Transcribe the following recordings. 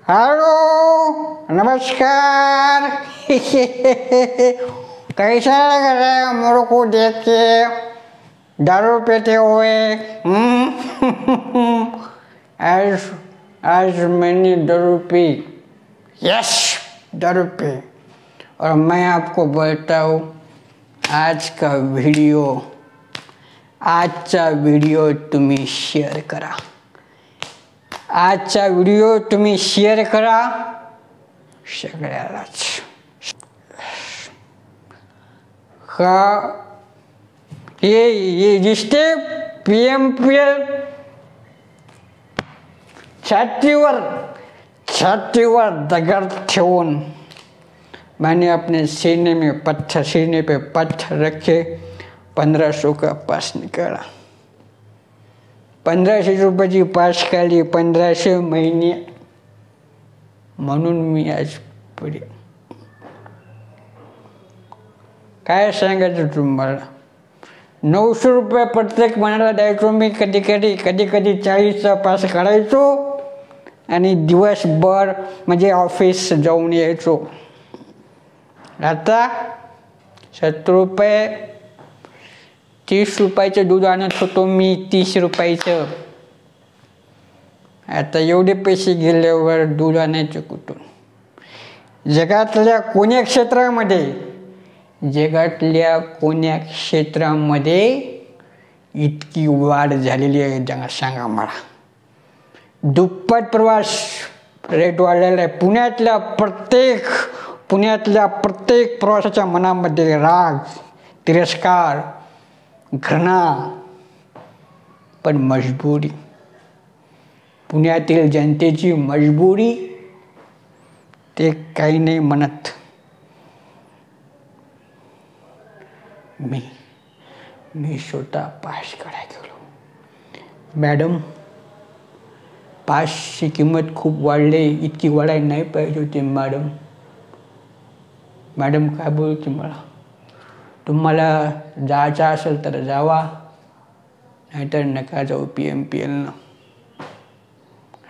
Hello नमस्कार। कैसा लग रहा है मेरे को देख के दारू पीते हुए? आज आज मैंने दारू पी। यस, दारू पी। और मैं आपको बोलता हूँ आजचा व्हिडिओ तुम्ही शेअर करा। आजचा व्हिडिओ तुम्ही शेअर करा सगळ्यालाच। ये रिश्ते PMPL छातीवर दगड़ ठेवून मैंने अपने सीने पे पत्थर रखे 1500 का पास निकाला। 1500 रुपयाची पास काढली 1500 महिने म्हणून मी आज पुढे काय सांगायचं तुम्हाला। 900 रुपये प्रत्येक महिन्याला द्यायचो मी। कधी कधी 40चा पास काढायचो आणि दिवसभर म्हणजे ऑफिस जाऊन यायचो। आता 70 रुपये 30 रुपयाचं दूध आणत होतो मी 30 रुपयाचं। आता एवढे पैसे गेल्यावर दूध आणायचं कुठून? जगातल्या कोण्या क्षेत्रामध्ये इतकी वाढ झालेली आहे सांगा मला। दुप्पट प्रवास रेट वाढलेला आहे। पुण्यातल्या प्रत्येक प्रवासाच्या मनामध्ये राग, तिरस्कार, घृणा, पण मजबुरी। पुण्यातील जनतेची मजबुरी ते काही नाही म्हणत। मी स्वतः पास काढायला गेलो। मॅडम, पासची किंमत खूप वाढली, इतकी वाढायला नाही पाहिजे होती मॅडम काय बोलते मला? तुम्हाला जायचं असेल तर जावा, नाहीतर नका जाऊ PMPLनं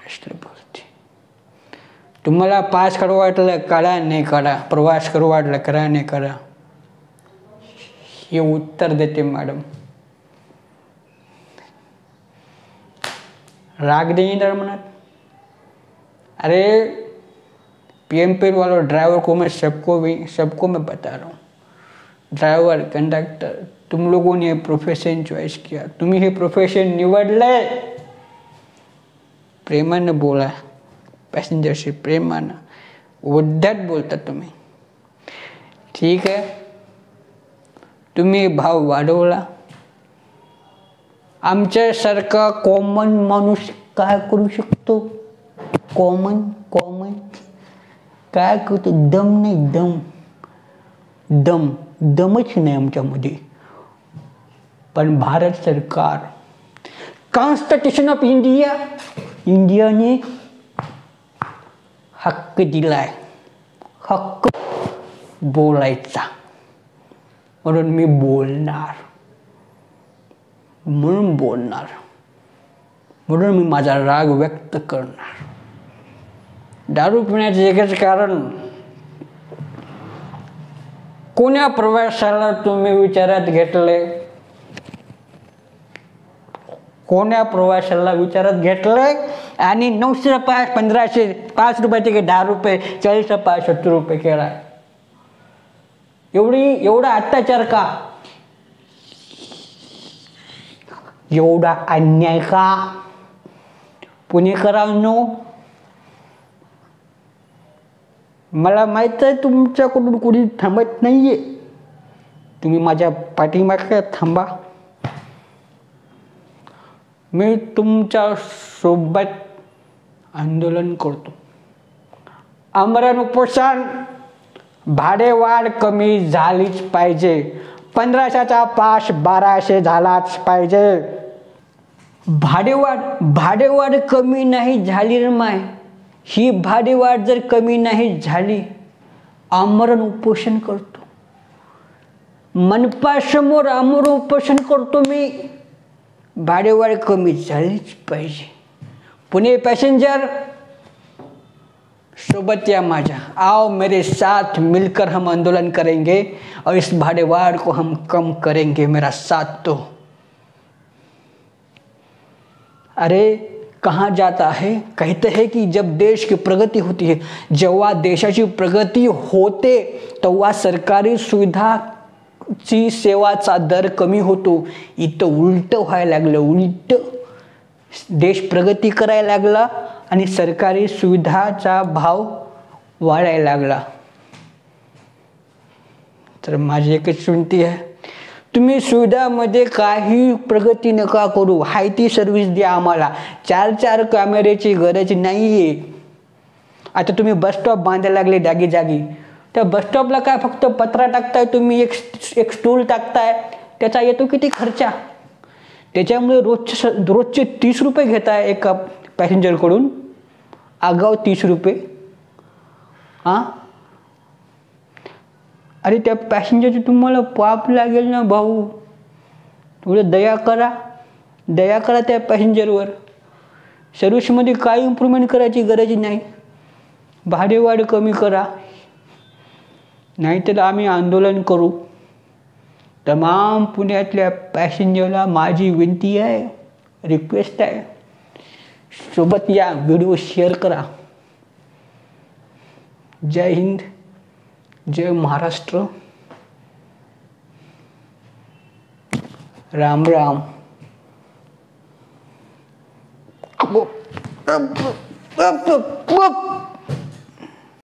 असलं बोलते। तुम्हाला पास करू वाटलं काढा, नाही काढा। प्रवास करू वाटलं करा, नाही करा। हे उत्तर देते मॅडम। राग नहीं डर मनात। अरे PMPL वालों, ड्राइवर को मैं सबको मैं बता रहा हूँ। ड्राइवर, कंडक्टर, तुम लोगों ने प्रोफेशन चॉइस किया, तुम्ही हे प्रोफेशन निवडले। प्रेमानं बोला पॅसेंजरशी, प्रेमानं। उद्धट बोलता तुम्ही, ठीक आहे। तुम्ही भाव वाढवला। आमच्यासारखा कॉमन माणूस काय करू शकतो? कॉमन काय करतो? दम नाही, दमच नाही आमच्यामध्ये। पण भारत सरकार, कॉन्स्टिट्यूशन ऑफ इंडियाने हक्क दिलाय, हक्क बोलायचा। म्हणून मी बोलणार, म्हणून मी माझा राग व्यक्त करणार। दारू पिण्याचं एकच कारण, कोण्या प्रवाशाला तुम्ही विचारात घेतले? कोण्या प्रवाशाला विचारात घेतलंय? आणि 900 पास 1500 5 रुपये तिकीट 10 रुपये 40 पास 70 रुपये केला। एवढा अत्याचार का? एवढा अन्याय का? पुणेकरांनो, मला माहित आहे तुमच्याकडून कोणी थांबत नाहीये। तुम्ही माझ्या पाठीमागे थांबा। मी तुमच्या सोबत आंदोलन करतो। आमरण उपोषण, भाडेवाढ कमी झालीच पाहिजे। 1500चा पास 1200 झालाच पाहिजे। भाडेवाढ कमी नाही झाली रे माय। ही भाडेवाढ जर कमी नाही झाली, आमरण उपोषण करतो। मनपासमोर आमरण उपोषण करतो मी। भाडेवाढ कमी झालीच पाहिजे। पुणे पॅसेंजर सोबत या माझा, आओ मेरे साथ मिलकर हम आंदोलन करेंगे और इस भाड़ेवाड़ को हम कम करेंगे, मेरा साथ दो। अरे कहाँ जाता है? कहते हैं की जब देश की प्रगती होती है, जेव्हा देशाची प्रगती होते तेव्हा सरकारी सुविधाची सेवाचा दर कमी होतो। इथं उलट व्हायला लागलं, उलट देश प्रगती करायला लागला आणि सरकारी सुविधाचा भाव वाढायला लागला। तर माझी एकच विनंती आहे, तुम्ही सुविधामध्ये काही प्रगती नका करू, हाय ती सर्व्हिस द्या आम्हाला। 4-4 कॅमेऱ्याची गरज नाहीये। आता तुम्ही बस स्टॉप बांधायला लागले जागी जागी, त्या बस स्टॉपला काय फक्त पत्रा टाकताय तुम्ही, एक स्टूल टाकताय, त्याचा येतो किती खर्चा? त्याच्यामुळे रोजचे 30 रुपये घेताय एका पॅसेंजरकडून, आगाव 30 रुपये। हां, अरे त्या पॅसेंजरची तुम्हाला पाप लागेल ना भाऊ, थोडं दया करा त्या पॅसेंजरवर। सर्व्हिसमध्ये काही इम्प्रूव्हमेंट करायची गरज नाही, भाडेवाढ कमी करा, नाहीतर आम्ही आंदोलन करू। तमाम पुण्यातल्या पॅसेंजरला माझी विनंती आहे, रिक्वेस्ट आहे, सोबत या, व्हिडिओ शेअर करा। जय हिंद, जय महाराष्ट्र, राम राम।